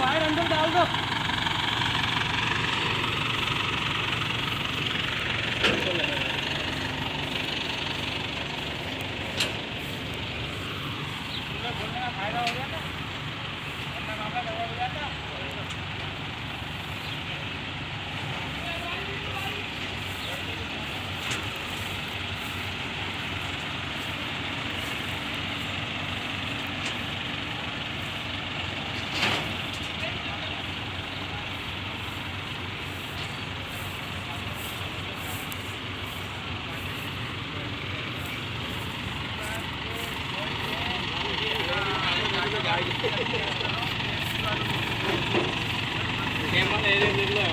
Wire अंदर डाल दो। बोलने का फायदा हो गया था, वरना मामला गड़बड़ हो जाता। कैमरा ले ले ले लो।